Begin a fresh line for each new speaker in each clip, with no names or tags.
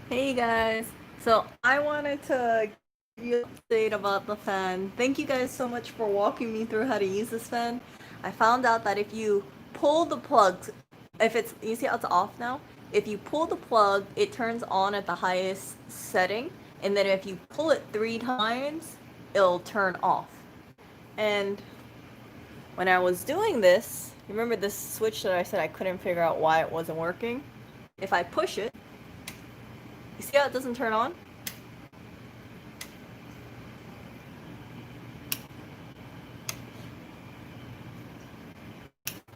Hey guys, so I wanted to give you an update about the fan. Thank you guys so much for walking me through how to use this fan. I found out that if you pull the plug, if it's, you see how it's off now? If you pull the plug, it turns on at the highest setting, and then if you pull it 3 times, it'll turn off. And when I was doing this, remember this switch that I said I couldn't figure out why it wasn't working? If I push it, you see how it doesn't turn on?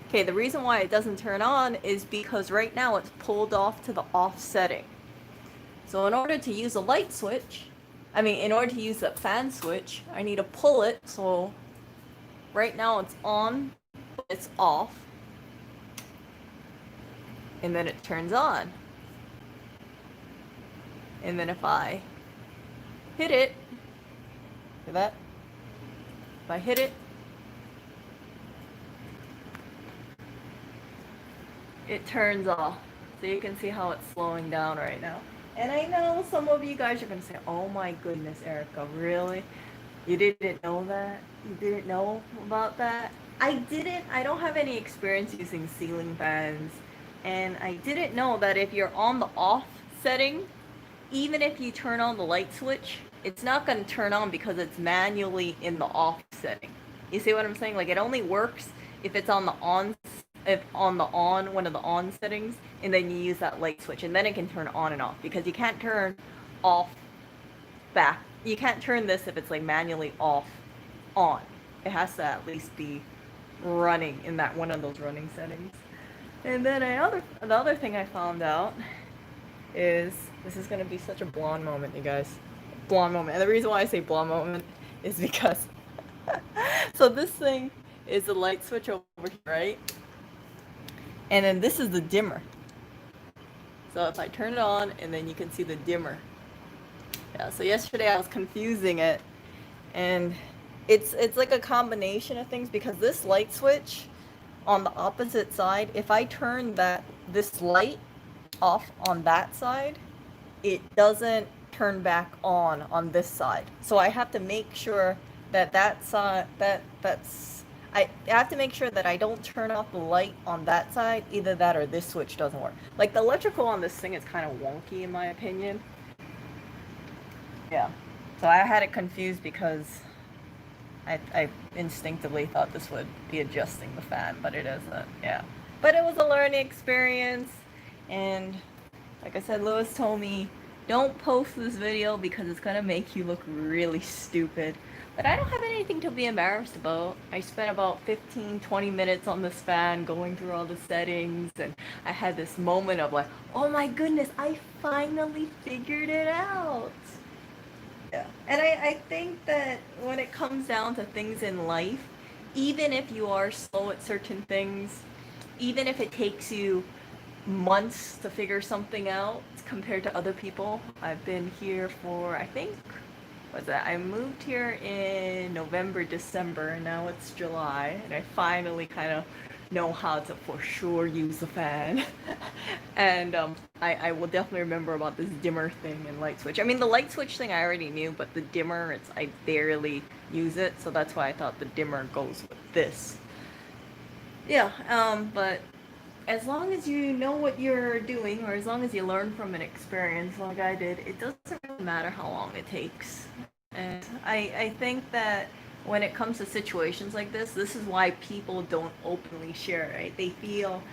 Okay, the reason why it doesn't turn on is because right now it's pulled off to the off setting. So in order to use a light switch, in order to use the fan switch, I need to pull it. So right now it's on, it's off, and then it turns on. And then if I hit it, see that? If I hit it, it turns off. So you can see how it's slowing down right now. And I know some of you guys are going to say, oh my goodness, Erica, really? You didn't know that? You didn't know about that? I don't have any experience using ceiling fans. And I didn't know that if you're on the off setting, even if you turn on the light switch, it's not going to turn on because it's manually in the off setting. You see what I'm saying? Like it only works if it's on the on, if on the on, one of the on settings, and then you use that light switch, and then it can turn on and off, because you can't turn off back. You can't turn this if it's like manually off on. It has to at least be running in that one of those running settings. And then the other thing I found out is, this is gonna be such a blonde moment, you guys. Blonde moment. And the reason why I say blonde moment is because so this thing is the light switch over here, right? And then this is the dimmer. So if I turn it on, and then you can see the dimmer. Yeah, so yesterday I was confusing it, and it's like a combination of things, because this light switch on the opposite side, if I turn this light off on that side, it doesn't turn back on this side. So I have to make sure that side I have to make sure that I don't turn off the light on that side. Either that or this switch doesn't work. Like the electrical on this thing is kind of wonky in my opinion. Yeah. So I had it confused because I instinctively thought this would be adjusting the fan, but it isn't. Yeah. But it was a learning experience, and like I said, Lewis told me, don't post this video because it's gonna make you look really stupid. But I don't have anything to be embarrassed about. I spent about 15-20 minutes on this fan going through all the settings, and I had this moment of like, oh my goodness, I finally figured it out. Yeah. And I think that when it comes down to things in life, even if you are slow at certain things, even if it takes you months to figure something out compared to other people. I've been here for, I think, what's that? I moved here in November, December, and now it's July, and I finally kind of know how to for sure use the fan. And I will definitely remember about this dimmer thing and light switch. I mean, the light switch thing I already knew, but the dimmer, I barely use it, so that's why I thought the dimmer goes with this. Yeah, but as long as you know what you're doing, or as long as you learn from an experience like I did, it doesn't really matter how long it takes. And I think that when it comes to situations like this is why people don't openly share, right? They feel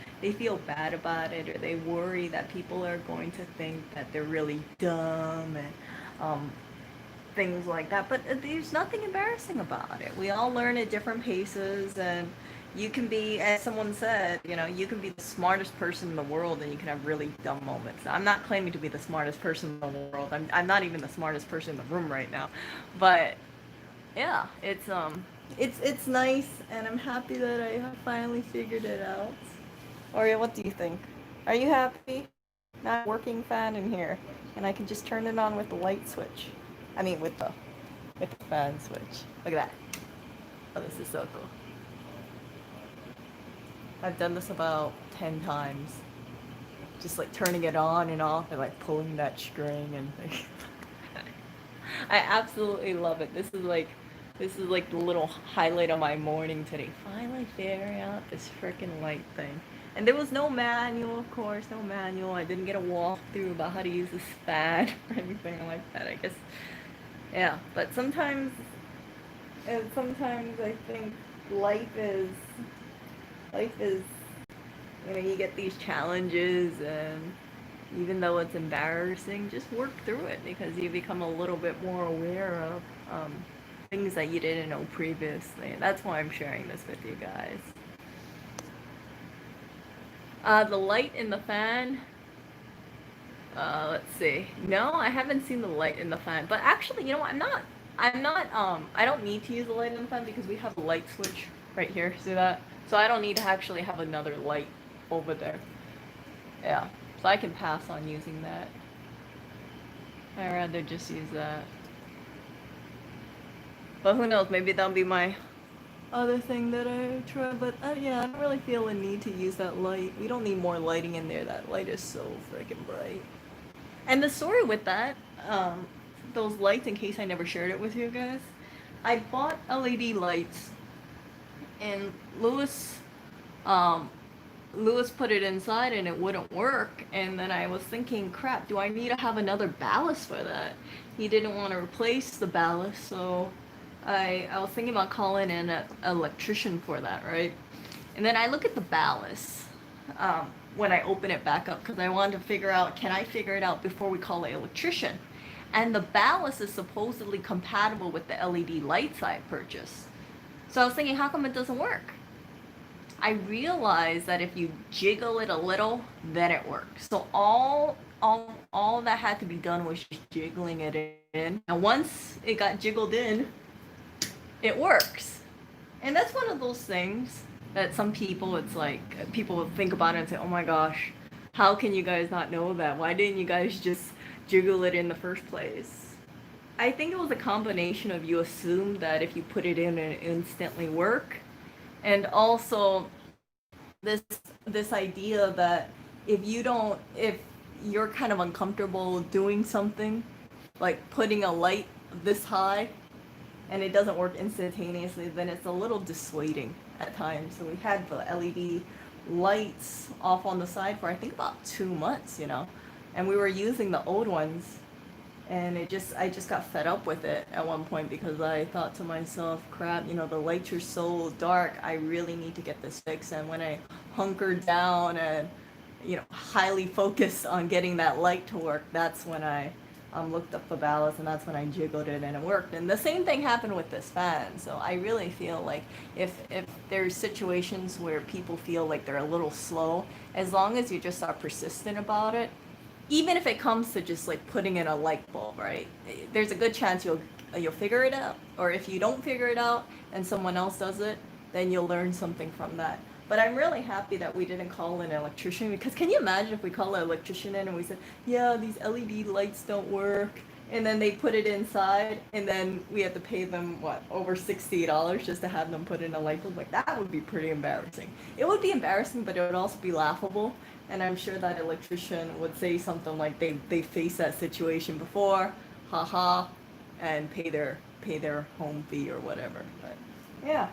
bad about it, or they worry that people are going to think that they're really dumb, and things like that. But there's nothing embarrassing about it. We all learn at different paces, and you can be, as someone said, you can be the smartest person in the world, and you can have really dumb moments. I'm not claiming to be the smartest person in the world. I'm not even the smartest person in the room right now. But yeah, it's nice, and I'm happy that I finally figured it out. Oria, what do you think? Are you happy? Not working fan in here, and I can just turn it on with the light switch. With the fan switch. Look at that. Oh, this is so cool. I've done this about 10 times. just like turning it on and off and like pulling that string and like, I absolutely love it. This is like the little highlight of my morning today. Finally figuring out this freaking light thing. And there was no manual, of course, no manual. I didn't get a walkthrough about how to use this fan or anything like that. I guess, yeah. But sometimes I think life is, life is, you get these challenges, and even though it's embarrassing, just work through it because you become a little bit more aware of things that you didn't know previously. And that's why I'm sharing this with you guys. The light in the fan. Let's see. No, I haven't seen the light in the fan. But actually, you know what? I don't need to use the light in the fan because we have a light switch right here. See that? So I don't need to actually have another light over there. Yeah. So I can pass on using that. I'd rather just use that. But who knows? Maybe that'll be my other thing that I try. But yeah, I don't really feel a need to use that light. We don't need more lighting in there. That light is so freaking bright. And the story with that, those lights, in case I never shared it with you guys, I bought LED lights, and Lewis put it inside and it wouldn't work. And then I was thinking, crap, do I need to have another ballast for that? He didn't want to replace the ballast, so I was thinking about calling in an electrician for that, right? And then I look at the ballast when I open it back up because I wanted to figure out, can I figure it out before we call an electrician? And the ballast is supposedly compatible with the LED lights I purchased. So I was thinking, how come it doesn't work? I realized that if you jiggle it a little, then it works. So all that had to be done was just jiggling it in. And once it got jiggled in, it works. And that's one of those things that some people, it's like, people will think about it and say, oh my gosh, how can you guys not know that? Why didn't you guys just jiggle it in the first place? I think it was a combination of you assume that if you put it in, it instantly work. And also this idea that if you're kind of uncomfortable doing something, like putting a light this high, and it doesn't work instantaneously, then it's a little dissuading at times. So we had the LED lights off on the side for I think about 2 months, and we were using the old ones, and I just got fed up with it at one point because I thought to myself, crap, the lights are so dark, I really need to get this fixed. And when I hunkered down and highly focused on getting that light to work, that's when I looked up the ballast, and that's when I jiggled it and it worked. And the same thing happened with this fan. So I really feel like if there's situations where people feel like they're a little slow, as long as you just are persistent about it, even if it comes to just like putting in a light bulb, right? There's a good chance you'll figure it out. Or if you don't figure it out and someone else does it, then you'll learn something from that. But I'm really happy that we didn't call an electrician, because can you imagine if we call an electrician in and we said, yeah, these LED lights don't work, and then they put it inside, and then we had to pay them, over $60 just to have them put in a light bulb? Like, that would be pretty embarrassing. It would be embarrassing, but it would also be laughable. And I'm sure that electrician would say something like they faced that situation before, haha, and pay their home fee or whatever. But yeah.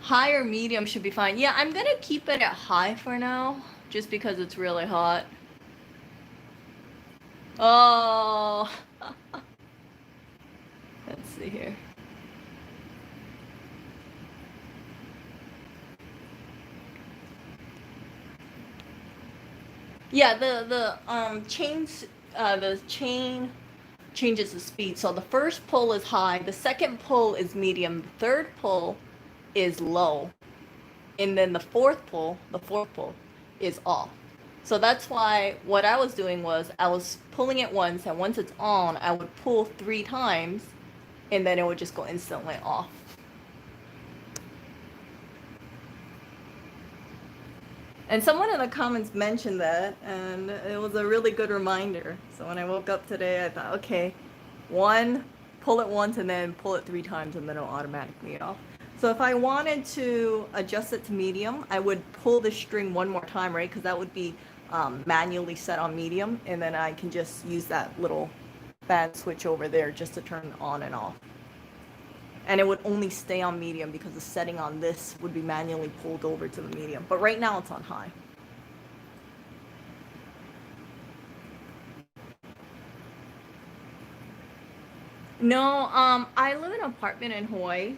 High or medium should be fine. Yeah, I'm gonna keep it at high for now, just because it's really hot. Oh, let's see here. Yeah, the chain changes the speed. So the first pull is high, the second pull is medium, the third pull is low, and then the fourth pull is off. So that's why what I was doing was I was pulling it once, and once it's on, I would pull 3 times, and then it would just go instantly off. And someone in the comments mentioned that, and it was a really good reminder. So when I woke up today, I thought, okay, pull it once and then pull it 3 times, and then it'll automatically off. So if I wanted to adjust it to medium, I would pull the string one more time, right? Because that would be manually set on medium, and then I can just use that little fan switch over there just to turn on and off. And it would only stay on medium because the setting on this would be manually pulled over to the medium. But right now it's on high. No, I live in an apartment in Hawaii,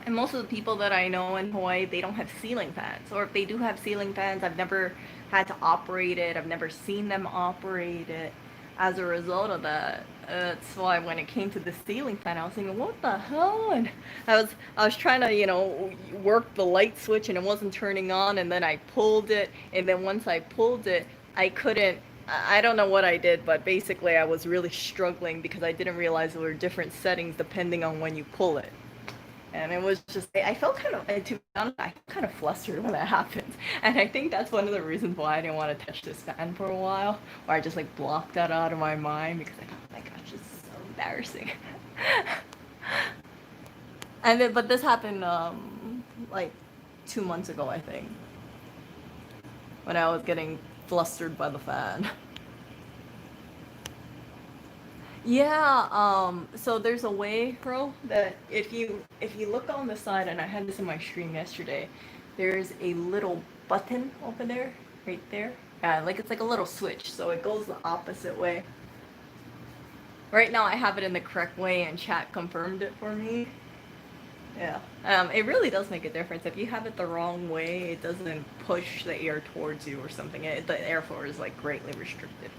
and most of the people that I know in Hawaii, they don't have ceiling fans. Or if they do have ceiling fans, I've never had to operate it. I've never seen them operate it. As a result of that, that's why when it came to the ceiling fan, I was thinking, what the hell? And I was trying to, work the light switch, and it wasn't turning on. And then I pulled it, and then once I pulled it, I couldn't. I don't know what I did, but basically I was really struggling because I didn't realize there were different settings depending on when you pull it. And it was just, I felt kind of, to be honest, I felt kind of flustered when that happened. And I think that's one of the reasons why I didn't want to touch this fan for a while, or I just like blocked that out of my mind because I thought, oh my gosh, this is so embarrassing. And then, but this happened like 2 months ago, I think, when I was getting flustered by the fan. Yeah, so there's a way, bro, that if you look on the side, and I had this in my stream yesterday, there's a little button over there, right there. Like it's like a little switch, so it goes the opposite way. Right now I have it in the correct way, and chat confirmed it for me. Yeah. It really does make a difference. If you have it the wrong way, it doesn't push the air towards you or something. The airflow is like greatly restricted.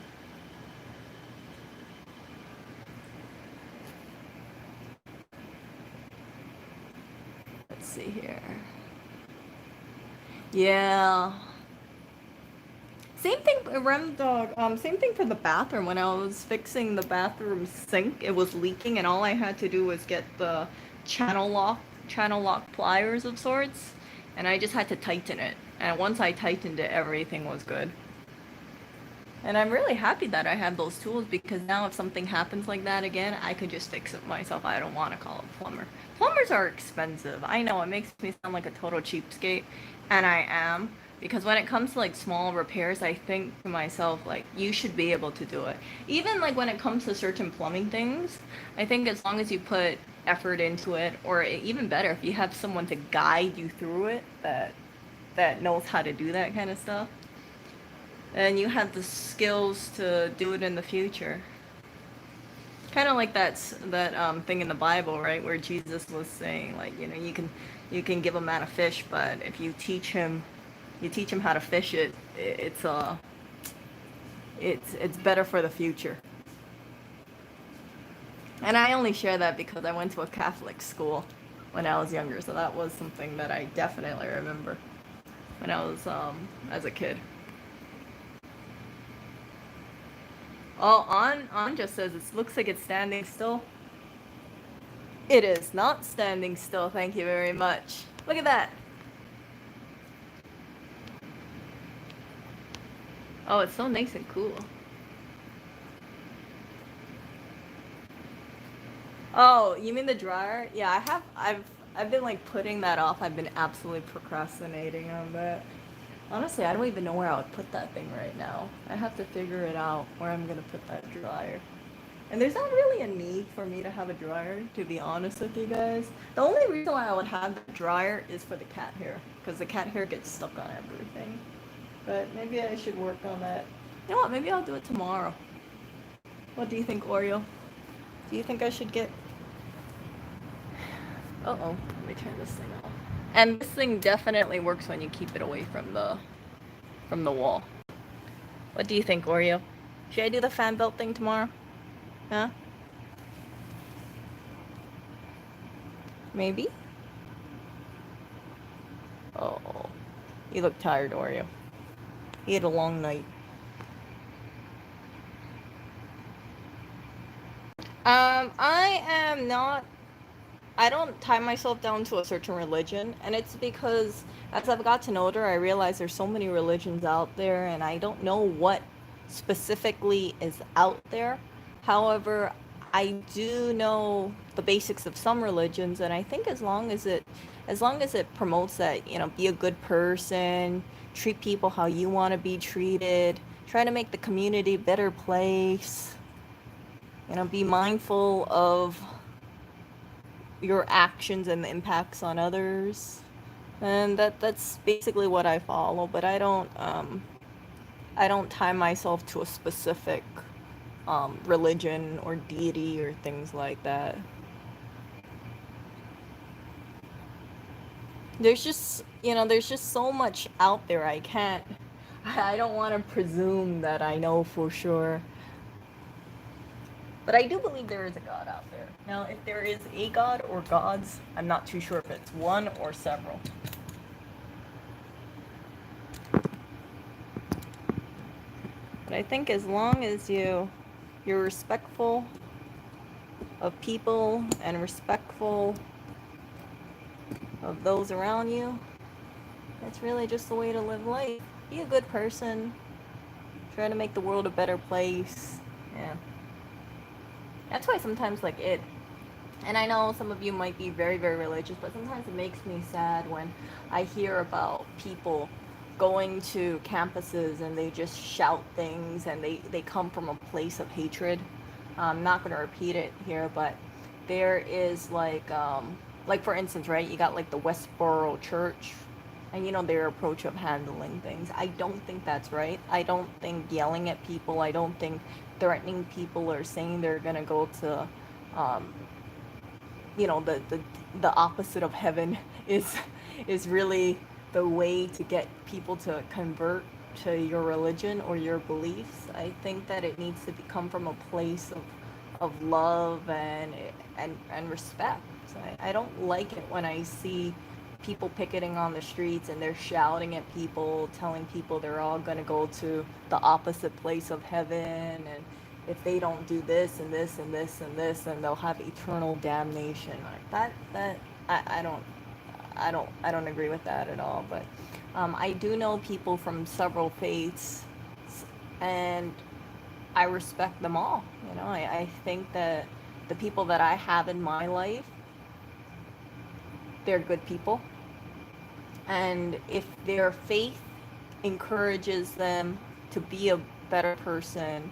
Let's see here. Yeah. Same thing, Rem Dog. Same thing for the bathroom. When I was fixing the bathroom sink, it was leaking, and all I had to do was get the channel lock pliers of sorts, and I just had to tighten it. And once I tightened it, everything was good. And I'm really happy that I have those tools, because now if something happens like that again, I could just fix it myself. I don't want to call a plumber. Plumbers are expensive. I know, it makes me sound like a total cheapskate, and I am. Because when it comes to like small repairs, I think to myself, like, you should be able to do it. Even like when it comes to certain plumbing things, I think as long as you put effort into it, or even better, if you have someone to guide you through it that knows how to do that kind of stuff, and you have the skills to do it in the future. Kind of like that thing in the Bible, right, where Jesus was saying, like, you can give a man a fish, but if you teach him how to fish it, it's better for the future. And I only share that because I went to a Catholic school when I was younger, so that was something that I definitely remember when I was as a kid. Oh, on just says it looks like it's standing still. It is not standing still, thank you very much. Look at that. Oh, it's so nice and cool. Oh, you mean the dryer? Yeah, I've been like putting that off. I've been absolutely procrastinating on that. Honestly, I don't even know where I would put that thing right now. I have to figure it out where I'm gonna put that dryer. And there's not really a need for me to have a dryer, to be honest with you guys. The only reason why I would have the dryer is for the cat hair, because the cat hair gets stuck on everything. But maybe I should work on that. You know what? Maybe I'll do it tomorrow. What do you think, Oreo? Do you think I should get... Uh-oh. Let me turn this thing off. And this thing definitely works when you keep it away from the wall. What do you think, Oreo? Should I do the fan belt thing tomorrow? Huh? Maybe? Oh. You look tired, Oreo. You had a long night. I am not... I don't tie myself down to a certain religion, and it's because as I've got to know her, I realize there's so many religions out there, and I don't know what specifically is out there. However, I do know the basics of some religions, and I think as long as it promotes that, you know, be a good person, treat people how you want to be treated, try to make the community a better place, you know, be mindful of your actions and the impacts on others. And that's basically what I follow, but I don't tie myself to a specific religion or deity or things like that. There's just, you know, there's just so much out there. I can't, I don't want to presume that I know for sure. But I do believe there is a God out there. Now, if there is a God or gods, I'm not too sure if it's one or several. But I think as long as you're respectful of people and respectful of those around you, that's really just the way to live life. Be a good person. Try to make the world a better place. Yeah. That's why sometimes, like, and I know some of you might be very, very religious, but sometimes it makes me sad when I hear about people going to campuses and they just shout things and they come from a place of hatred. I'm not going to repeat it here, but there is like for instance, right, you got like the Westboro Church and you know their approach of handling things. I don't think that's right. I don't think yelling at people, I don't think threatening people or saying they're going to go to um, you know the opposite of heaven is is really the way to get people to convert to your religion or your beliefs. I think that it needs to come from a place of love and respect. I don't like it when I see people picketing on the streets and they're shouting at people, telling people they're all going to go to the opposite place of heaven, and if they don't do this and this and this and this, then they'll have eternal damnation. Like that I don't agree with that at all. But I do know people from several faiths, and I respect them all. You know, I think that the people that I have in my life, they're good people. And if their faith encourages them to be a better person,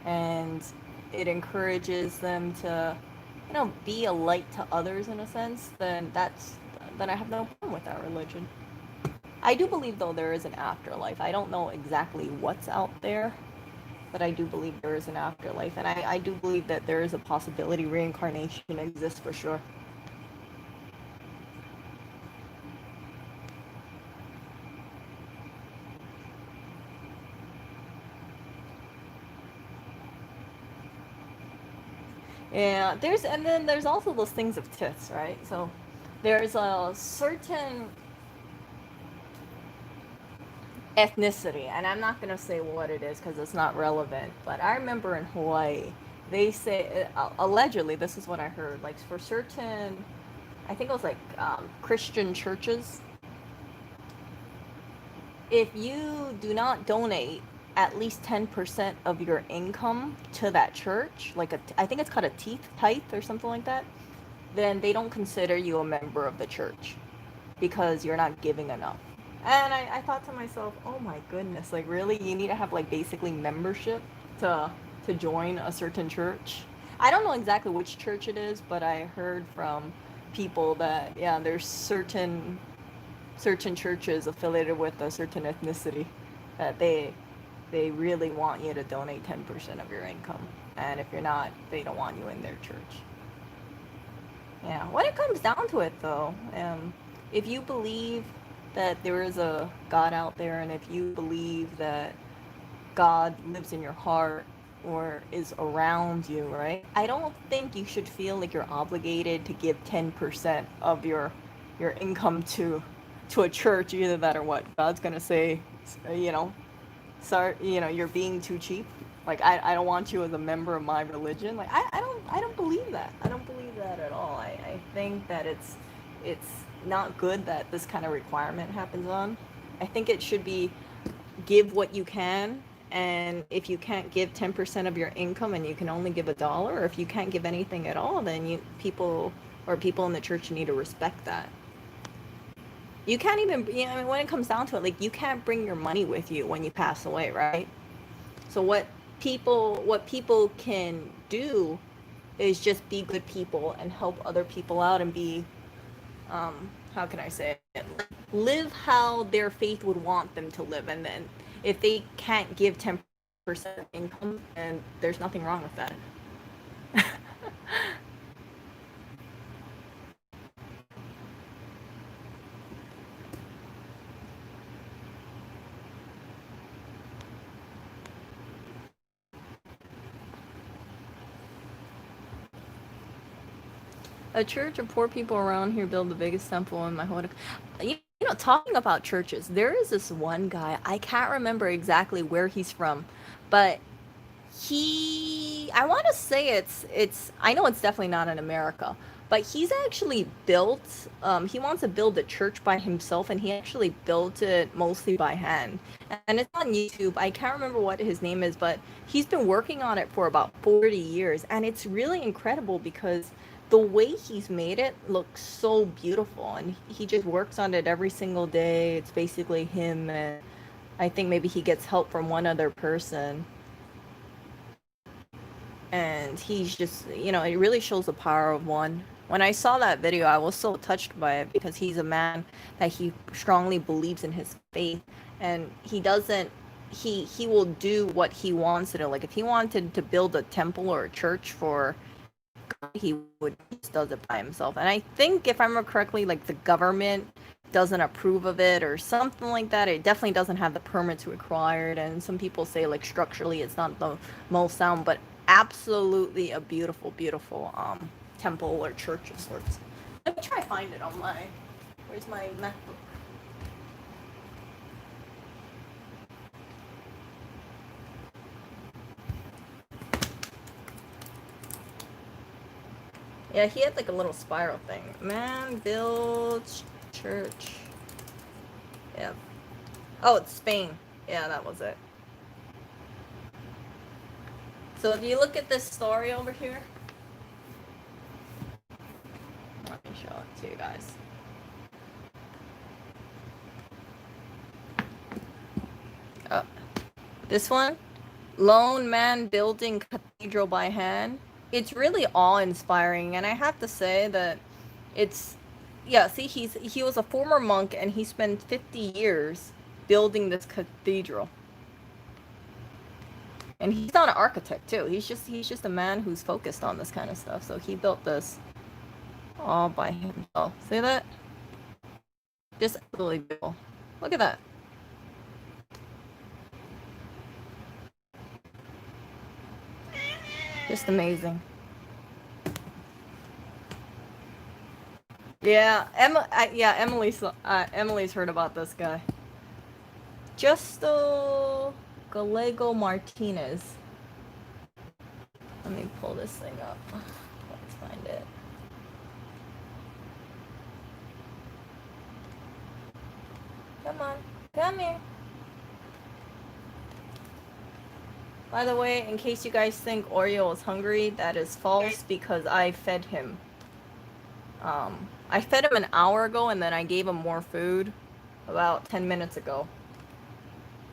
and it encourages them to, you know, be a light to others in a sense, then I have no problem with that religion. I do believe though there is an afterlife. I don't know exactly what's out there, but I do believe there is an afterlife, and I do believe that there is a possibility reincarnation exists for sure. Yeah, and then there's also those things of tits, right? So there's a certain ethnicity, and I'm not gonna say what it is because it's not relevant. But I remember in Hawaii, they say allegedly, this is what I heard. Like for certain, I think it was like Christian churches, if you do not donate at least 10% of your income to that church, like I think it's called a tithe or something like that, then they don't consider you a member of the church because you're not giving enough. And I thought to myself, oh my goodness, like really, you need to have like basically membership to join a certain church. I don't know exactly which church it is, but I heard from people that yeah, there's certain churches affiliated with a certain ethnicity that they really want you to donate 10% of your income, and if you're not, they don't want you in their church. Yeah, when it comes down to it though, if you believe that there is a God out there, and if you believe that God lives in your heart or is around you, right? I don't think you should feel like you're obligated to give 10% of your income to a church. Either that or what God's gonna say, you know, sorry, you know, you're being too cheap. Like I don't want you as a member of my religion. Like I don't believe that. I don't believe that at all. I think that it's not good that this kind of requirement happens on. I think it should be give what you can and if you can't give 10% of your income and you can only give $1, or if you can't give anything at all, then people in the church need to respect that. You can't even, I mean, when it comes down to it, like, you can't bring your money with you when you pass away, right? So what people can do is just be good people and help other people out and be, how can I say it? Live how their faith would want them to live. And then if they can't give 10% income, and there's nothing wrong with that. A church of poor people around here build the biggest temple in my whole. You know, talking about churches, there is this one guy. I can't remember exactly where he's from, but I want to say it's. I know it's definitely not in America, but he's actually built. He wants to build a church by himself, and he actually built it mostly by hand. And it's on YouTube. I can't remember what his name is, but he's been working on it for about 40 years, and it's really incredible because the way he's made it looks so beautiful, and he just works on it every single day. It's basically him, and I think maybe he gets help from one other person. And he's just, it really shows the power of one. When I saw that video, I was so touched by it because he's a man that he strongly believes in his faith, and he doesn't he will do what he wants to do. Like, if he wanted to build a temple or a church for God, he would just does it by himself. And I think, if I remember correctly, like, the government doesn't approve of it or something like that. It definitely doesn't have the permits required, and some people say, like, structurally it's not the most sound, but absolutely a beautiful, beautiful temple or church of sorts. Let me try to find it on where's my MacBook? Yeah, he had like a little spiral thing. Man builds church. Yeah. Oh, it's Spain. Yeah, that was it. So if you look at this story over here, let me show it to you guys. Oh, this one, lone man building cathedral by hand. It's really awe-inspiring, and I have to say that it's, yeah, see, he was a former monk, and he spent 50 years building this cathedral. And he's not an architect too. He's just a man who's focused on this kind of stuff. So he built this all by himself. See that? Just absolutely beautiful. Look at that. Just amazing. Yeah, Emily's heard about this guy. Justo Gallego Martinez. Let me pull this thing up. Let's find it. Come on, come here. By the way, in case you guys think Oreo is hungry, that is false because I fed him. I fed him an hour ago, and then I gave him more food about 10 minutes ago.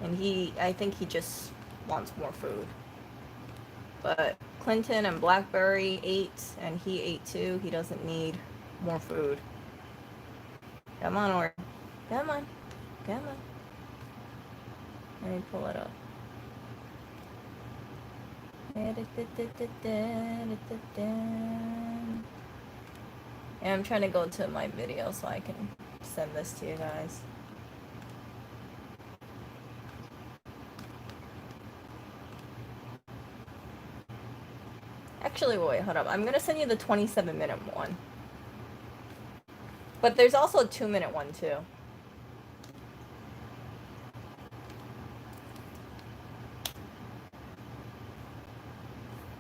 And I think he just wants more food. But Clinton and Blackberry ate, and he ate too. He doesn't need more food. Come on, Oreo. Come on. Come on. Let me pull it up. Yeah, I'm trying to go to my video so I can send this to you guys. Actually, wait, hold up. I'm gonna send you the 27-minute one. But there's also a 2-minute one too.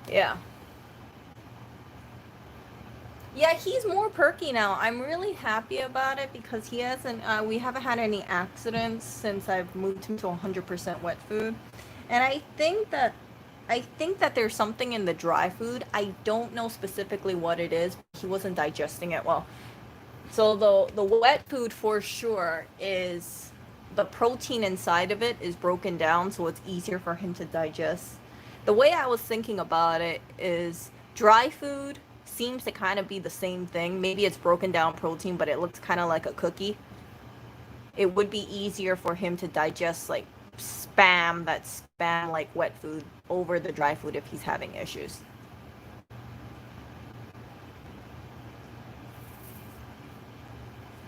Yeah. Yeah, he's more perky now. I'm really happy about it because he hasn't, we haven't had any accidents since I've moved him to 100% wet food. And I think that there's something in the dry food. I don't know specifically what it is. He wasn't digesting it well. So the wet food for sure is the protein inside of it is broken down, so it's easier for him to digest. The way I was thinking about it is dry food seems to kind of be the same thing. Maybe it's broken down protein, but it looks kind of like a cookie. It would be easier for him to digest like spam like wet food over the dry food if he's having issues.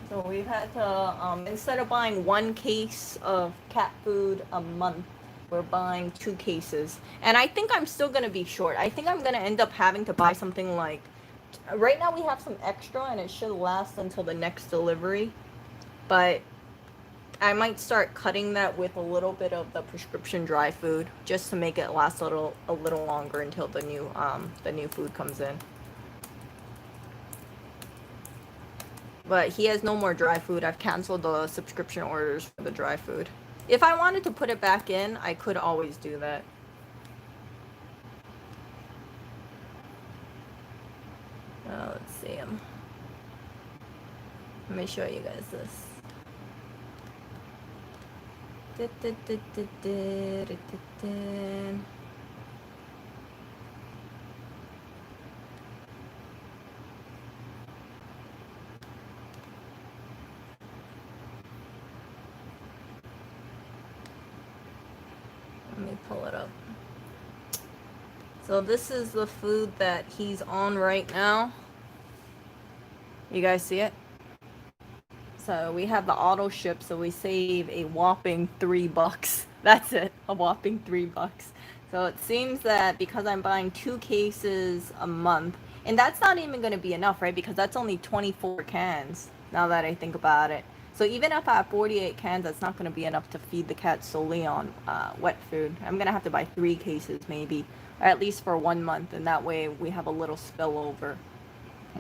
So we've had to, instead of buying one case of cat food a month, we're buying 2 cases. And I think I'm still going to be short. I think I'm going to end up having to buy something like, right now we have some extra and it should last until the next delivery. But I might start cutting that with a little bit of the prescription dry food just to make it last a little longer until the new food comes in. But he has no more dry food. I've canceled the subscription orders for the dry food. If I wanted to put it back in, I could always do that. Let's see him. Let me show you guys this. Let me pull it up. So this is the food that he's on right now. You guys see it? So we have the auto ship, so we save a whopping $3. That's it, a whopping $3. So it seems that because I'm buying 2 cases a month, and that's not even going to be enough, right? Because that's only 24 cans, now that I think about it. So even if I have 48 cans, that's not going to be enough to feed the cat solely on wet food. I'm going to have to buy 3 cases maybe, or at least for 1 month, and that way we have a little spillover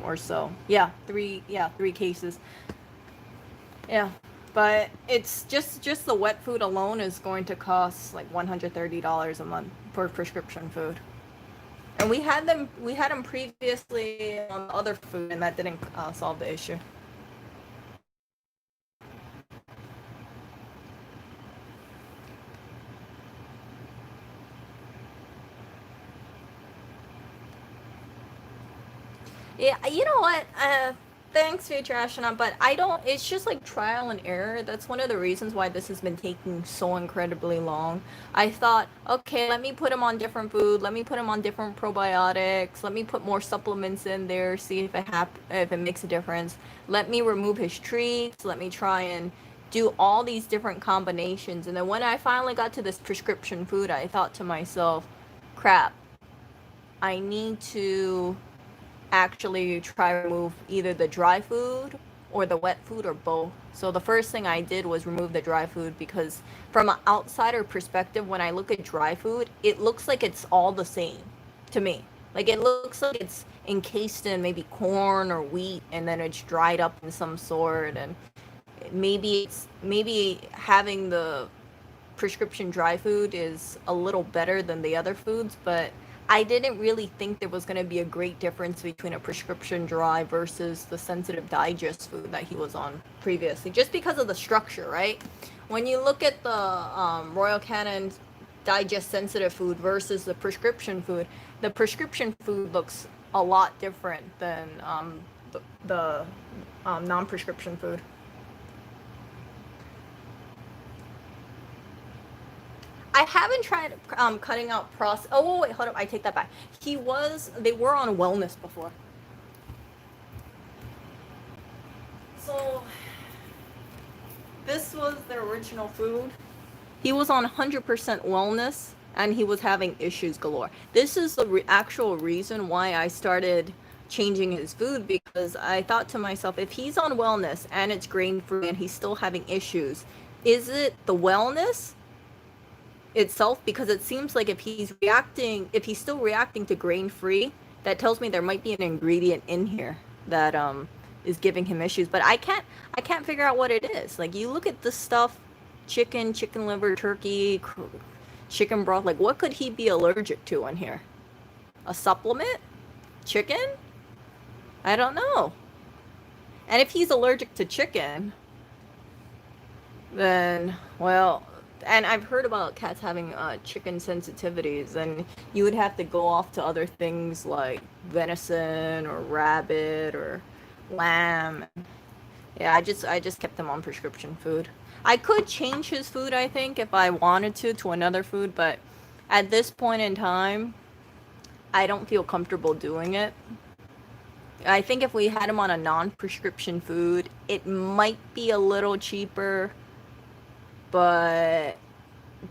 or so. Yeah, 3 cases. Yeah, but it's just the wet food alone is going to cost like $130 a month for prescription food. And we had them previously on other food, and that didn't solve the issue. Yeah, you know what? Thanks, Future Astronaut, but I don't. It's just like trial and error. That's one of the reasons why this has been taking so incredibly long. I thought, okay, let me put him on different food. Let me put him on different probiotics. Let me put more supplements in there. See if it makes a difference. Let me remove his treats. Let me try and do all these different combinations. And then when I finally got to this prescription food, I thought to myself, crap. I need to actually try to remove either the dry food or the wet food or both. So the first thing I did was remove the dry food because from an outsider perspective, when I look at dry food, it looks like it's all the same to me. Like it looks like it's encased in maybe corn or wheat and then it's dried up in some sort, and maybe having the prescription dry food is a little better than the other foods, but I didn't really think there was going to be a great difference between a prescription dry versus the sensitive digest food that he was on previously, just because of the structure, right? When you look at the Royal Canin digest sensitive food versus the prescription food looks a lot different than the non-prescription food. I haven't tried cutting out Oh wait, hold up! I take that back. They were on wellness before. So this was their original food. He was on 100% wellness, and he was having issues galore. This is the actual reason why I started changing his food, because I thought to myself, if he's on wellness and it's grain free and he's still having issues, is it the wellness itself? Because it seems like if he's still reacting to grain free, that tells me there might be an ingredient in here that is giving him issues. But I can't figure out what it is. Like, you look at this stuff, chicken liver, turkey, chicken broth. Like, what could he be allergic to in here? A supplement? Chicken? I don't know. And if he's allergic to chicken, then, well, and I've heard about cats having chicken sensitivities, and you would have to go off to other things like venison or rabbit or lamb. Yeah, I just kept him on prescription food. I could change his food, I think, if I wanted to another food, but at this point in time, I don't feel comfortable doing it. I think if we had him on a non-prescription food, it might be a little cheaper, but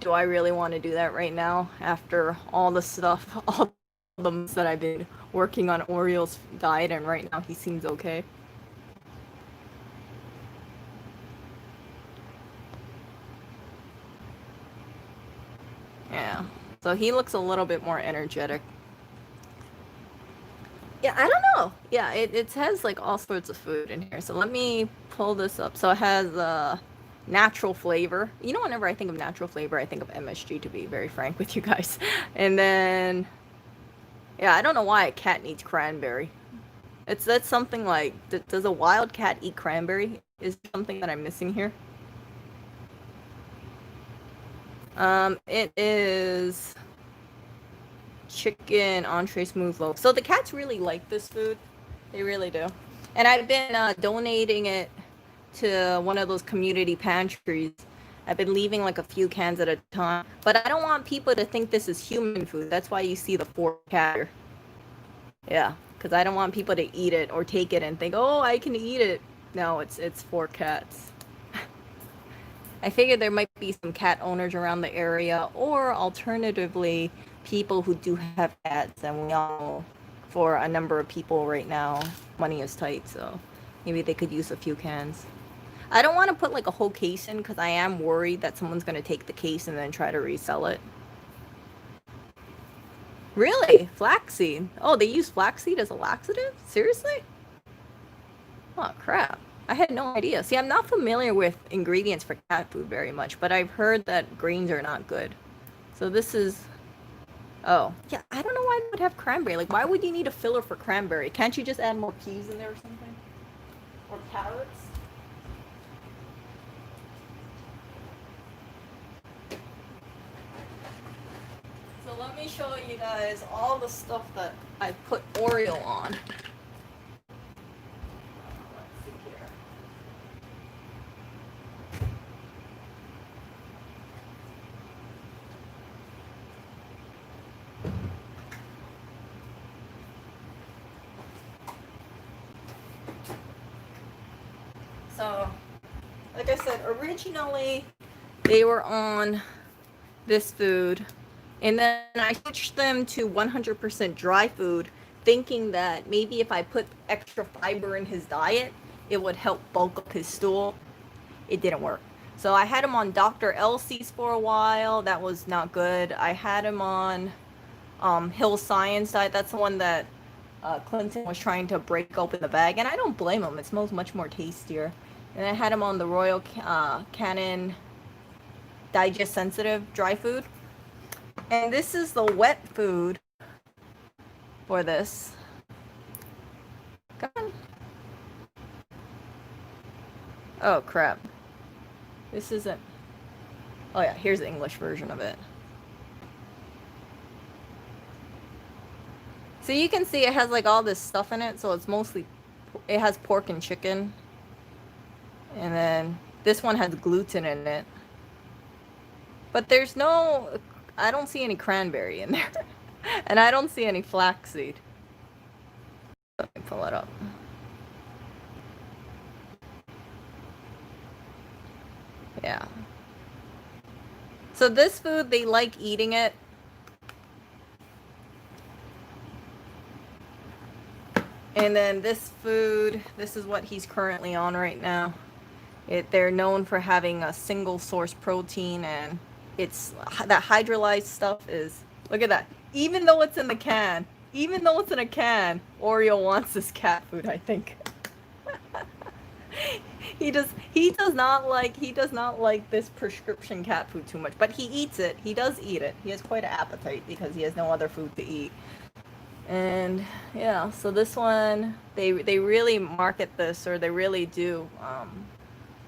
do I really want to do that right now after all the stuff, all the months that I've been working on Oriole's diet, and right now he seems okay? Yeah, so he looks a little bit more energetic. Yeah, I don't know. Yeah, it has like all sorts of food in here. So let me pull this up. So it has natural flavor. You know, whenever I think of natural flavor, I think of MSG, to be very frank with you guys. And then, yeah, I don't know why a cat needs cranberry. That's something like, does a wild cat eat cranberry? Is something that I'm missing here? It is chicken entree smooth loaf. So the cats really like this food. They really do. And I've been donating it to one of those community pantries. I've been leaving like a few cans at a time. But I don't want people to think this is human food. That's why you see the 4 cat here. Yeah, because I don't want people to eat it or take it and think, oh, I can eat it. No, it's 4 cats. I figured there might be some cat owners around the area, or alternatively, people who do have cats, and we all know for a number of people right now, money is tight, so maybe they could use a few cans. I don't want to put like a whole case in because I am worried that someone's going to take the case and then try to resell it. Really? Flaxseed? Oh, they use flaxseed as a laxative? Seriously? Oh, crap. I had no idea. See, I'm not familiar with ingredients for cat food very much, but I've heard that grains are not good. So this is... Oh. Yeah, I don't know why they would have cranberry. Like, why would you need a filler for cranberry? Can't you just add more peas in there or something? Or carrots? So let me show you guys all the stuff that I put Oreo on. So, like I said, originally they were on this food, and then I switched them to 100% dry food, thinking that maybe if I put extra fiber in his diet, it would help bulk up his stool. It didn't work. So I had him on Dr. Elsie's for a while. That was not good. I had him on Hill Science diet. That's the one that Clinton was trying to break open the bag, and I don't blame him. It smells much more tastier. And I had him on the Royal Canin Digest Sensitive dry food. And this is the wet food for this. Come on. Oh, crap. This isn't... Oh, yeah, here's the English version of it. So you can see it has like all this stuff in it, so it's mostly... It has pork and chicken. And then this one has gluten in it. But there's no... I don't see any cranberry in there. And I don't see any flaxseed. Let me pull it up. Yeah. So this food, they like eating it. And then this food, this is what he's currently on right now. They're known for having a single source protein, and it's that hydrolyzed stuff is, look at that. Even though it's in the can, even though it's in a can, Oreo wants this cat food, I think. He does not like this prescription cat food too much, but he eats it. He does eat it. He has quite an appetite because he has no other food to eat. And yeah, so this one, they really market this, or they really do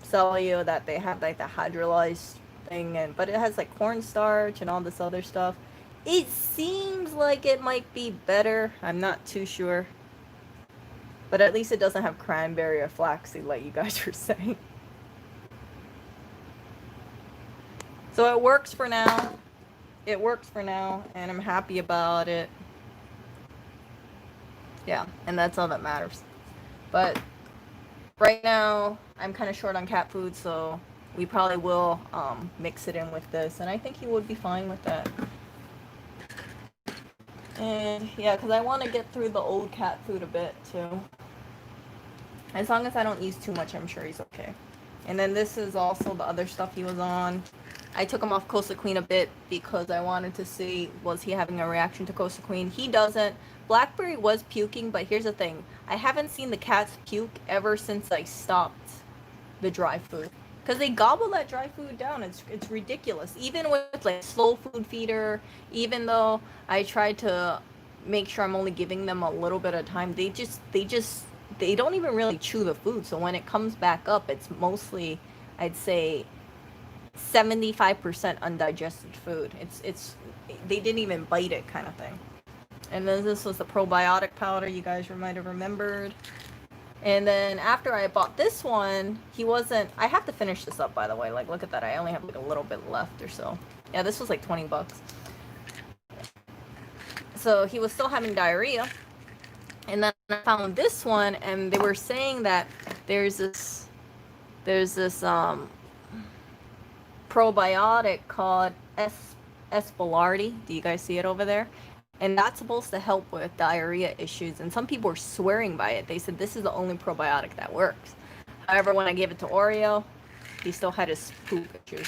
sell you that they have like the hydrolyzed thing, and but it has like cornstarch and all this other stuff. It seems like it might be better. I'm not too sure. But at least it doesn't have cranberry or flaxseed like you guys were saying. So it works for now. It works for now, and I'm happy about it. Yeah, and that's all that matters. But right now, I'm kind of short on cat food, so we probably will mix it in with this, and I think he would be fine with that. And yeah, because I want to get through the old cat food a bit too. As long as I don't use too much, I'm sure he's okay. And then this is also the other stuff he was on. I took him off Costa Queen a bit because I wanted to see, was he having a reaction to Costa Queen? He doesn't. Blackberry was puking, but here's the thing. I haven't seen the cats puke ever since I stopped the dry food. Because they gobble that dry food down. It's ridiculous. Even with like slow food feeder, even though I tried to make sure I'm only giving them a little bit of time, they don't even really chew the food. So when it comes back up, it's mostly, I'd say, 75% undigested food. It's they didn't even bite it, kind of thing. And then this was the probiotic powder you guys might have remembered. And then after I bought this one, he wasn't. I have to finish this up, by the way. Like, look at that. I only have like a little bit left or so. Yeah, this was like 20 bucks. So he was still having diarrhea. And then I found this one, and they were saying that there's this probiotic called S. boulardii. Do you guys see it over there? And that's supposed to help with diarrhea issues. And some people were swearing by it. They said this is the only probiotic that works. However, when I gave it to Oreo, he still had his poop issues.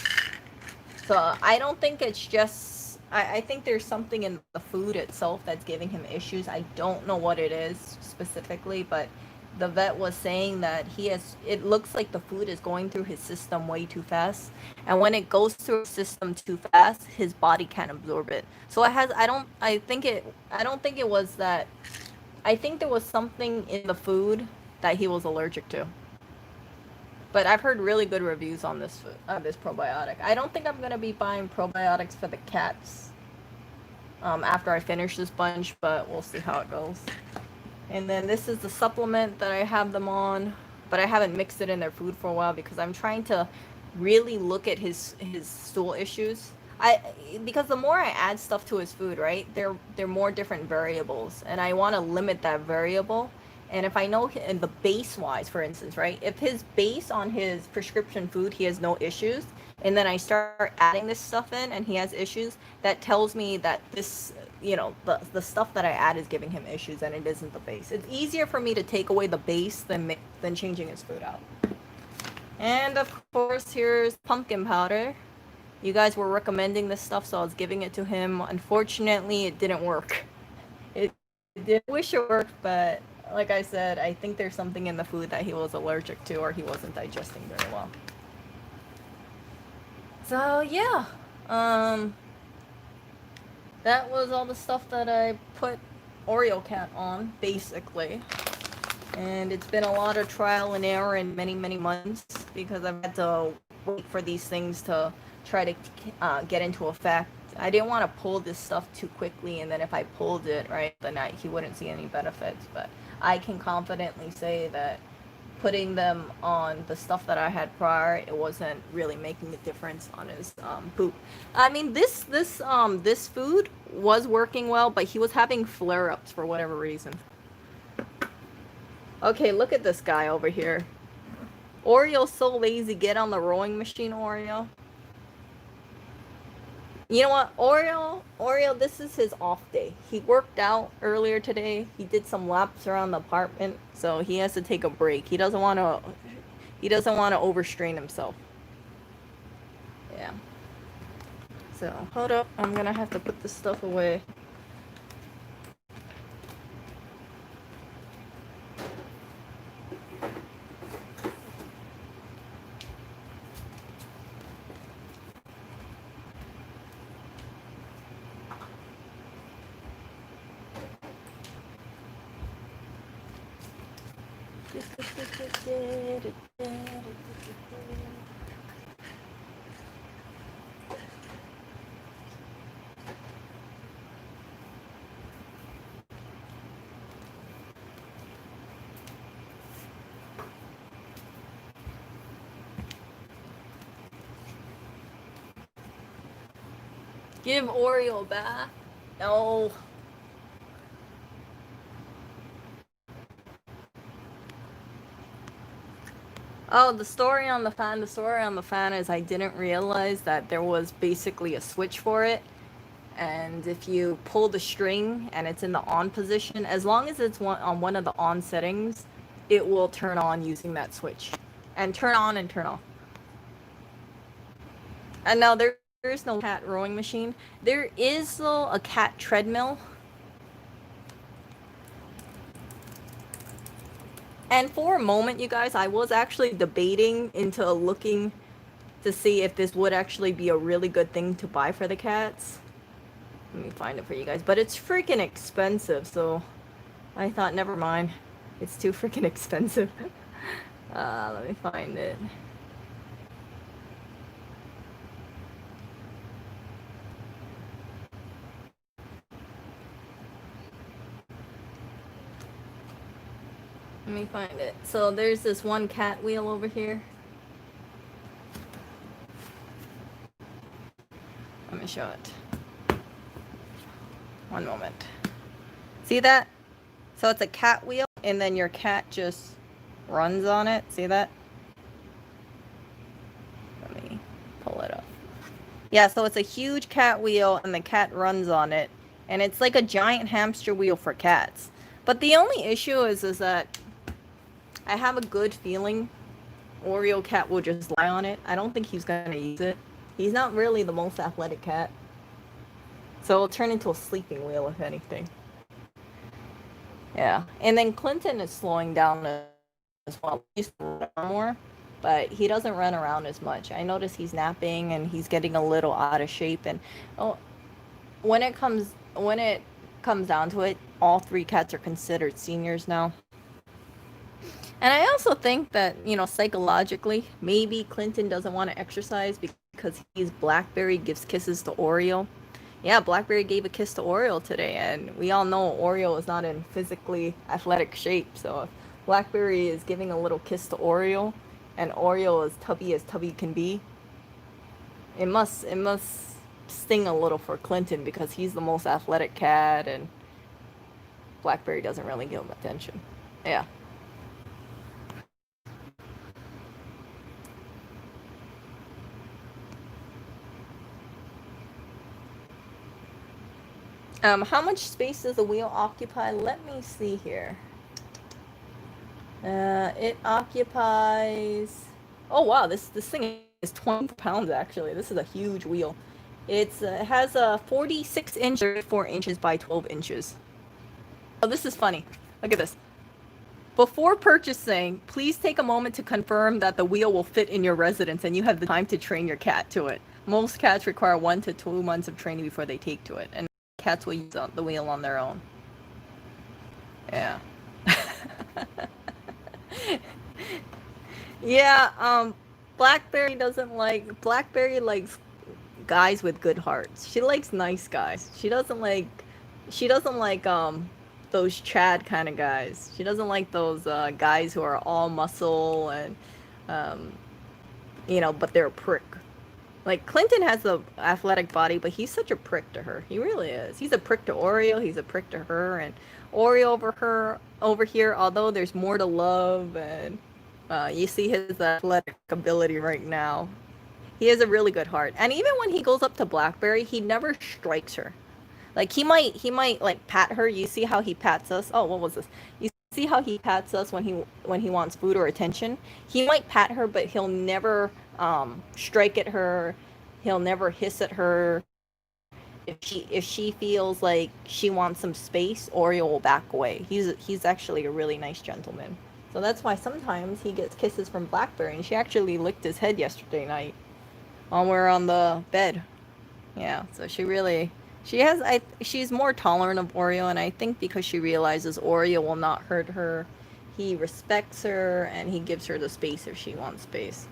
So I don't think it's just... I think there's something in the food itself that's giving him issues. I don't know what it is specifically, but the vet was saying that it looks like the food is going through his system way too fast. And when it goes through his system too fast, his body can't absorb it. So I don't think it was that. I think there was something in the food that he was allergic to. But I've heard really good reviews on this probiotic. I don't think I'm going to be buying probiotics for the cats after I finish this bunch, but we'll see how it goes. And then this is the supplement that I have them on, but I haven't mixed it in their food for a while because I'm trying to really look at his stool issues. Because the more I add stuff to his food, right, they're more different variables, and I want to limit that variable. And if I know in the base wise, for instance, right, if his base on his prescription food, he has no issues, and then I start adding this stuff in and he has issues, that tells me that this, the stuff that I add is giving him issues, and it isn't the base. It's easier for me to take away the base than changing his food out. And of course, here's pumpkin powder. You guys were recommending this stuff, so I was giving it to him. Unfortunately, it didn't work. It did. Wish it worked, but like I said, I think there's something in the food that he was allergic to, or he wasn't digesting very well. So yeah, that was all the stuff that I put Oreo Cat on, basically. And it's been a lot of trial and error in many, many months because I've had to wait for these things to try to get into effect. I didn't want to pull this stuff too quickly, and then if I pulled it, right, then he wouldn't see any benefits. But I can confidently say that putting them on the stuff that I had prior, it wasn't really making a difference on his poop. I mean, this food was working well, but he was having flare-ups for whatever reason. Okay, look at this guy over here. Oreo's so lazy. Get on the rowing machine, Oreo. You know what, Oreo, this is his off day. He worked out earlier today. He did some laps around the apartment, so he has to take a break. He doesn't want to overstrain himself. Yeah. So, hold up. I'm going to have to put this stuff away. Give Oreo a bath. No. Oh, the story on the fan. The story on the fan is I didn't realize that there was basically a switch for it. And if you pull the string and it's in the on position, as long as it's on one of the on settings, it will turn on using that switch. And turn on and turn off. And now there's no cat rowing machine. There is though a cat treadmill. And for a moment, you guys, I was actually debating into looking to see if this would actually be a really good thing to buy for the cats. Let me find it for you guys. But it's freaking expensive, so I thought, never mind. It's too freaking expensive. Let me find it. Let me find it. So there's this one cat wheel over here. Let me show it. One moment. See that? So it's a cat wheel, and then your cat just runs on it. See that? Let me pull it up. Yeah, so it's a huge cat wheel, and the cat runs on it. And it's like a giant hamster wheel for cats. But the only issue is that I have a good feeling Oreo cat will just lie on it. I don't think he's going to use it. He's not really the most athletic cat. So it'll turn into a sleeping wheel, if anything. Yeah. And then Clinton is slowing down as well. He used to run more, but he doesn't run around as much. I notice he's napping and he's getting a little out of shape. And when it comes down to it, all three cats are considered seniors now. And I also think that, psychologically, maybe Clinton doesn't want to exercise because Blackberry gives kisses to Oreo. Yeah, Blackberry gave a kiss to Oreo today, and we all know Oreo is not in physically athletic shape. So if Blackberry is giving a little kiss to Oreo, and Oreo is as tubby can be, it must sting a little for Clinton because he's the most athletic cat, and Blackberry doesn't really give him attention. Yeah. How much space does the wheel occupy? Let me see here. It occupies... Oh, wow, this thing is 20 pounds, actually. This is a huge wheel. It has a 46 inches, 4 inches by 12 inches. Oh, this is funny. Look at this. Before purchasing, please take a moment to confirm that the wheel will fit in your residence and you have the time to train your cat to it. Most cats require 1 to 2 months of training before they take to it, and cats will use the wheel on their own. Yeah. Yeah, Blackberry likes guys with good hearts. She likes nice guys. She doesn't like those Chad kind of guys. She doesn't like those guys who are all muscle and but they're a prick. Like, Clinton has the athletic body, but he's such a prick to her. He really is. He's a prick to Oreo. He's a prick to her. And Oreo over here, although there's more to love, and you see his athletic ability right now. He has a really good heart. And even when he goes up to Blackberry, he never strikes her. Like, he might like pat her. You see how he pats us? Oh, what was this? You see how he pats us when he wants food or attention? He might pat her, but he'll never strike at her. He'll never hiss at her. If she feels like she wants some space, Oreo will back away. He's actually a really nice gentleman. So that's why sometimes he gets kisses from Blackberry, and she actually licked his head yesterday night while we were on the bed. Yeah, so she's more tolerant of Oreo, and I think because she realizes Oreo will not hurt her, He respects her and he gives her the space if she wants space.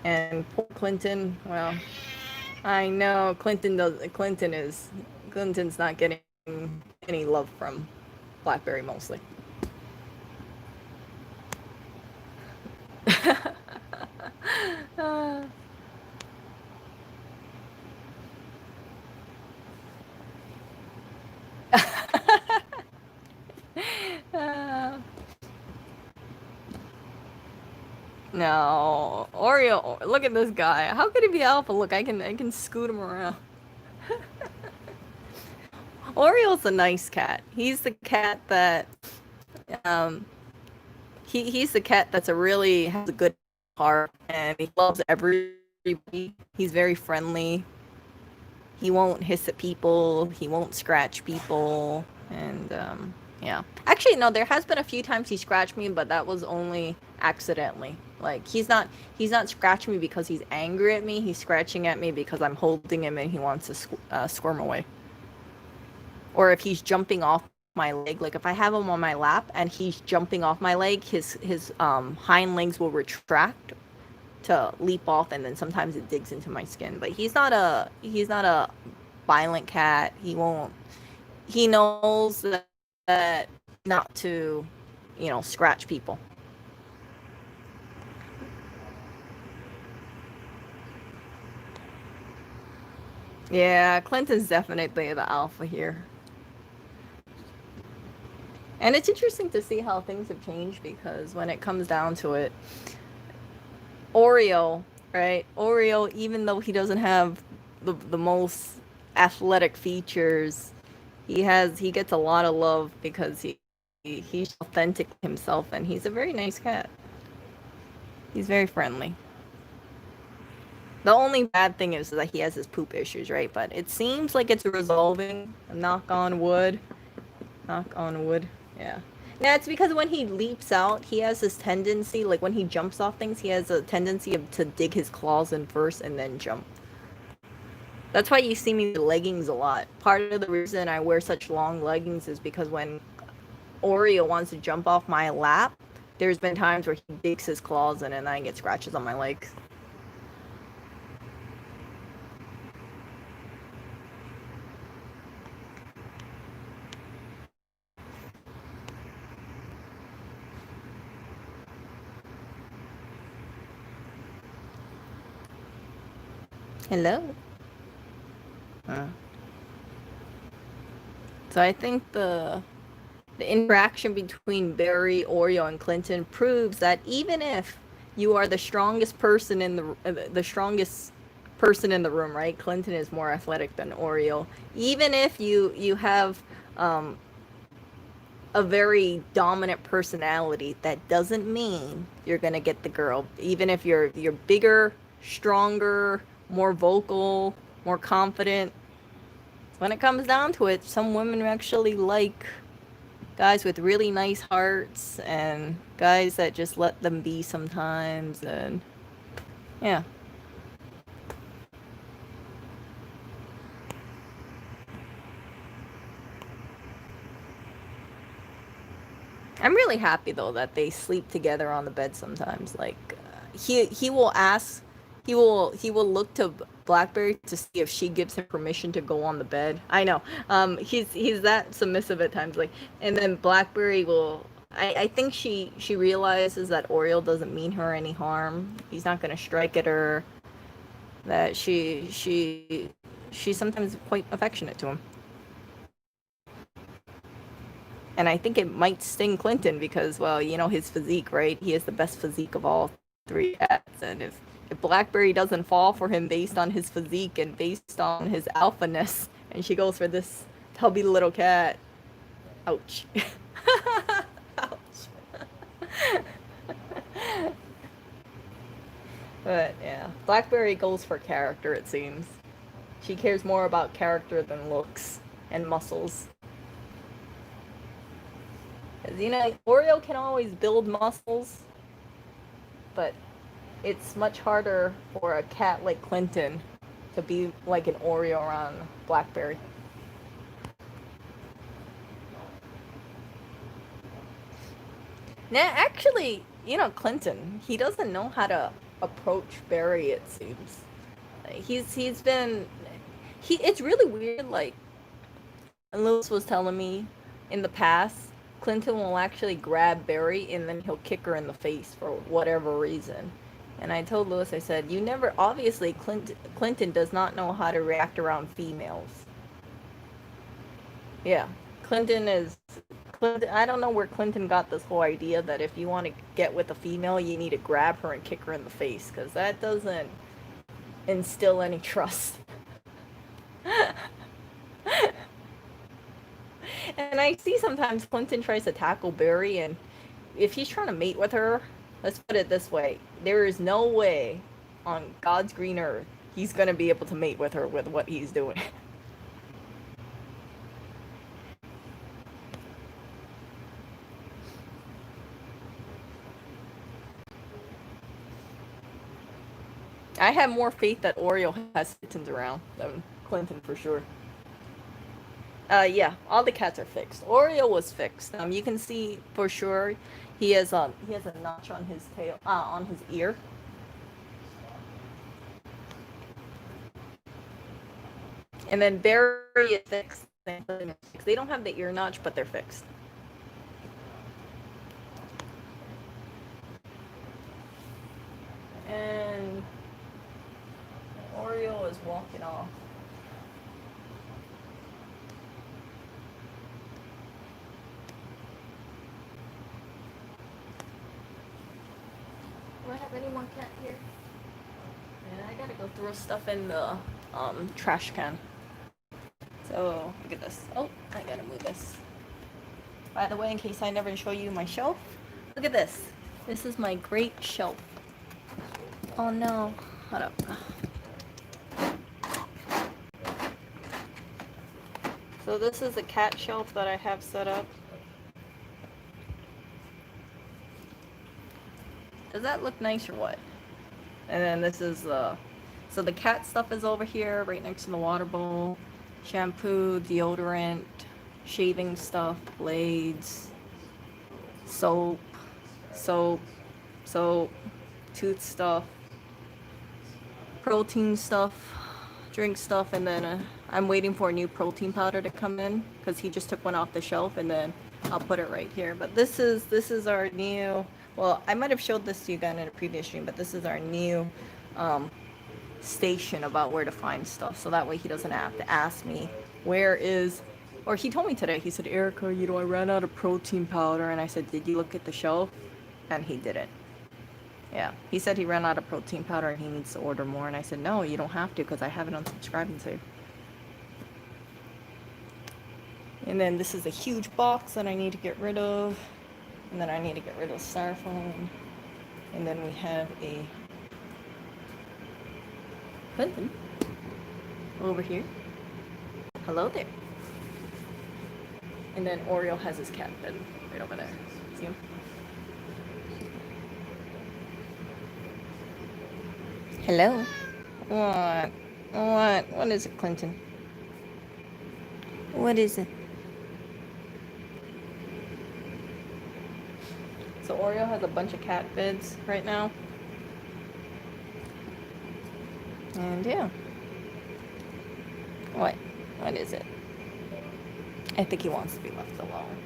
And poor Clinton, well, I know Clinton's not getting any love from Blackberry mostly. uh, uh, no, Oreo. Look at this guy. How could he be alpha? Look, I can scoot him around. Oriole's a nice cat. He's the cat that um he's the cat that's a really has a good heart and he loves everybody. He's very friendly. He won't hiss at people. He won't scratch people. And yeah. Actually, no. There has been a few times he scratched me, but that was only accidentally. Like he's not scratching me because he's angry at me. He's scratching at me because I'm holding him and he wants to squirm away. Or if he's jumping off my leg, like if I have him on my lap and he's jumping off my leg, his hind legs will retract to leap off, and then sometimes it digs into my skin. But he's not a violent cat. He knows that not to, scratch people. Yeah, Clinton's definitely the alpha here. And it's interesting to see how things have changed because when it comes down to it, Oreo, right? Oreo, even though he doesn't have the most athletic features, he gets a lot of love because he's authentic himself and he's a very nice cat. He's very friendly. The only bad thing is that he has his poop issues, right? But it seems like it's resolving. Knock on wood. Knock on wood. Yeah. Now it's because when he leaps out, he has this tendency, like when he jumps off things, he has a tendency to dig his claws in first and then jump. That's why you see me with leggings a lot. Part of the reason I wear such long leggings is because when Oreo wants to jump off my lap, there's been times where he digs his claws in and I get scratches on my legs. Hello. Uh. So I think the interaction between Barry, Oreo, and Clinton proves that even if you are the strongest person in the strongest person in the room, right? Clinton is more athletic than Oreo. Even if you have a very dominant personality, that doesn't mean you're gonna get the girl. Even if you're bigger, stronger, more vocal, more confident. When it comes down to it, some women actually like guys with really nice hearts and guys that just let them be sometimes. And yeah. I'm really happy though that they sleep together on the bed sometimes. Like he will ask, he will look to Blackberry to see if she gives him permission to go on the bed. I know. He's that submissive at times. Like, and then Blackberry will. I think she realizes that Oreo doesn't mean her any harm. He's not gonna strike at her. That she's sometimes quite affectionate to him. And I think it might sting Clinton because, well, his physique, right? He has the best physique of all three cats. And if Blackberry doesn't fall for him based on his physique and based on his alphaness, and she goes for this tubby little cat, ouch. Ouch. But yeah, Blackberry goes for character, it seems. She cares more about character than looks and muscles. Oreo can always build muscles, but it's much harder for a cat like Clinton to be like an Oreo around Blackberry. Now, actually, you know, Clinton, he doesn't know how to approach Barry, it seems. He's been it's really weird, like Lewis was telling me in the past, Clinton will actually grab Barry and then he'll kick her in the face for whatever reason. And I told Lewis, I said, you never, obviously, Clinton does not know how to react around females. Yeah. Clinton is, Clinton, I don't know where Clinton got this whole idea that if you want to get with a female, you need to grab her and kick her in the face, because that doesn't instill any trust. And I see sometimes Clinton tries to tackle Barry, and if he's trying to mate with her, let's put it this way, there is no way on God's green earth he's going to be able to mate with her with what he's doing. I have more faith that Oreo has kittens around than Clinton for sure. Yeah, all the cats are fixed. Oreo was fixed. You can see for sure he has a notch on his tail, on his ear. And then Barry is fixed. They don't have the ear notch, but they're fixed. And Oreo is walking off. Do I have any more cat here? Yeah, I gotta go throw stuff in the trash can. So look at this. Oh, I gotta move this. By the way, in case I never show you my shelf, look at this. This is my great shelf. Oh no, hold up. So this is a cat shelf that I have set up. Does that look nice or what? And then this is so the cat stuff is over here right next to the water bowl. Shampoo, deodorant, shaving stuff, blades, soap, tooth stuff, protein stuff, drink stuff, and then I'm waiting for a new protein powder to come in because he just took one off the shelf, and then I'll put it right here. But this is our new, well, I might have showed this to you guys in a previous stream, but this is our new station about where to find stuff, so that way he doesn't have to ask me where is, or he told me today, he said, Erica, you know, I ran out of protein powder, and I said, did you look at the shelf? And he didn't. Yeah, he said he ran out of protein powder and he needs to order more, and I said, no, you don't have to, because I have it on subscribe and save. And then this is a huge box that I need to get rid of, and then I need to get rid of styrofoam, and then we have a Clinton over here. Hello there. And then Oreo has his cat bed right over there. See him? Hello. What? What is it, Clinton? What is it? So Oreo has a bunch of cat beds right now. And yeah. What? What is it? I think he wants to be left alone.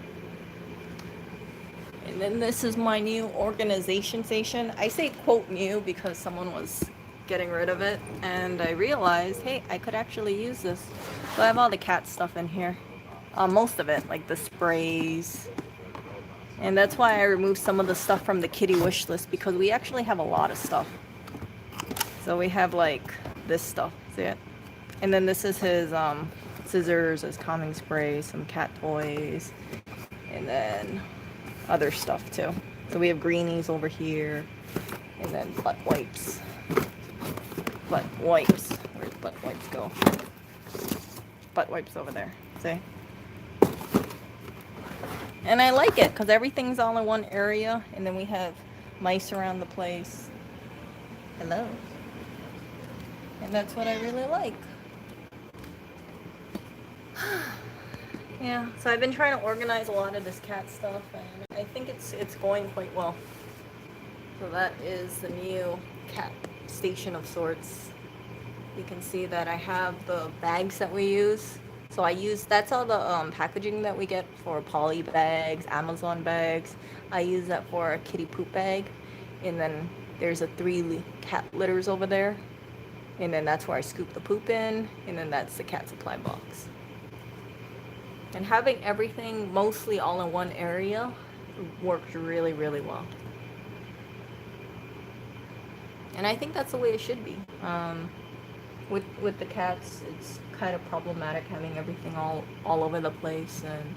And then this is my new organization station. I say quote new because someone was getting rid of it, and I realized, hey, I could actually use this. So I have all the cat stuff in here. Most of it, like the sprays. And that's why I removed some of the stuff from the kitty wish list, because we actually have a lot of stuff. So we have like this stuff, see it? And then this is his scissors, his calming spray, some cat toys, and then other stuff too. So we have greenies over here, and then butt wipes. Butt wipes. Where'd butt wipes go? Butt wipes over there. See? And I like it because everything's all in one area, and then we have mice around the place. Hello. And that's what I really like. Yeah, so I've been trying to organize a lot of this cat stuff, and I think it's going quite well. So that is the new cat station of sorts. You can see that I have the bags that we use. So I use, that's all the packaging that we get for poly bags, Amazon bags. I use that for a kitty poop bag. And then there's a 3 cat litters over there. And then that's where I scoop the poop in. And then that's the cat supply box. And having everything mostly all in one area works really, really well. And I think that's the way it should be. With the cats, it's kind of problematic having everything all over the place, and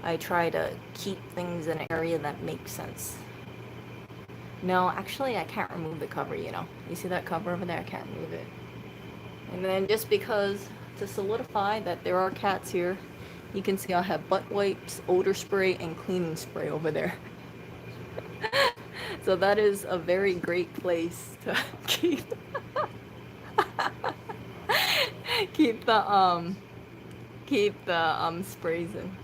I try to keep things in an area that makes sense. No, actually, I can't remove the cover, you know. You see that cover over there? I can't remove it. And then just because, to solidify that there are cats here, you can see I have butt wipes, odor spray, and cleaning spray over there. So that is a very great place to keep keep the sprays in.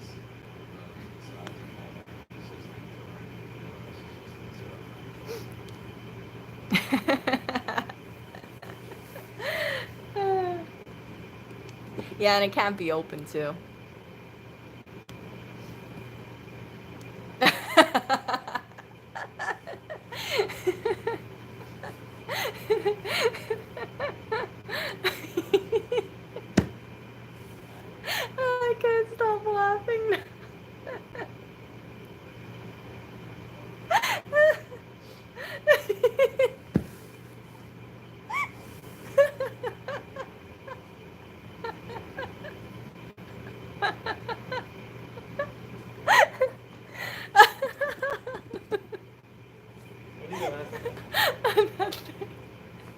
Yeah, and it can't be open too. I can't stop laughing.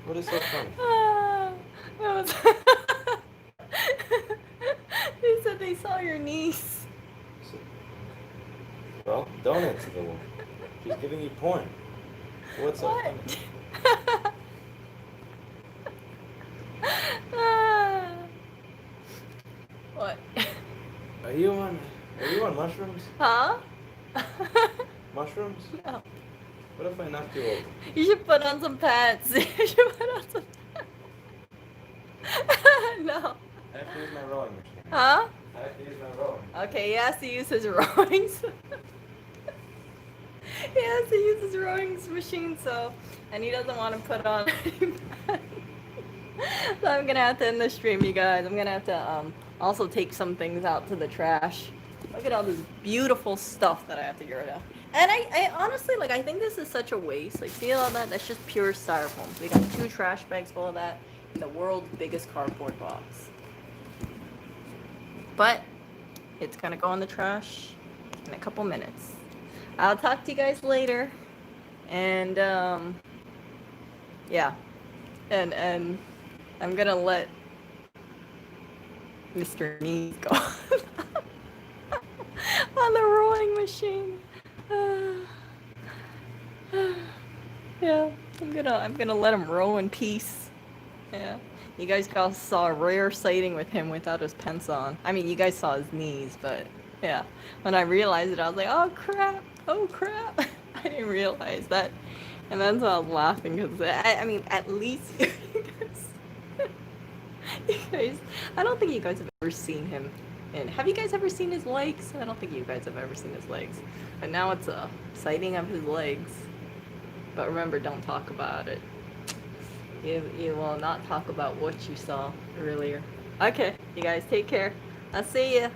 What is so funny?
That was they said they saw your niece.
Well, don't answer the one. She's giving you porn. What's so
What?
funny?
What?
Are you on mushrooms?
Huh?
Mushrooms?
No.
What if I knocked you over?
You should put on some pants. You should put on some pants. No.
I have to use my rowing machine.
Huh?
I have to use my rowing.
Okay, he has to use his rowings. He has to use his rowing machine, so, and he doesn't want to put on any pants. So I'm gonna have to end the stream, you guys. I'm gonna have to also take some things out to the trash. Look at all this beautiful stuff that I have to get rid of. And I honestly, like, I think this is such a waste. Like, see all that? That's just pure styrofoam. We got 2 trash bags full of that in the world's biggest cardboard box. But it's gonna go in the trash in a couple minutes. I'll talk to you guys later. And yeah. And I'm gonna let Mr. Knees go on the rowing machine. Yeah, I'm gonna let him row in peace. Yeah, you guys saw a rare sighting with him without his pants on. I mean, you guys saw his knees, but yeah, when I realized it, I was like, oh crap, I didn't realize that, and that's why I was laughing, because I mean, at least you guys, I don't think you guys have ever seen him. And have you guys ever seen his legs? I don't think you guys have ever seen his legs. But now it's a sighting of his legs. But remember, don't talk about it. You will not talk about what you saw earlier. Okay, you guys take care. I'll see ya.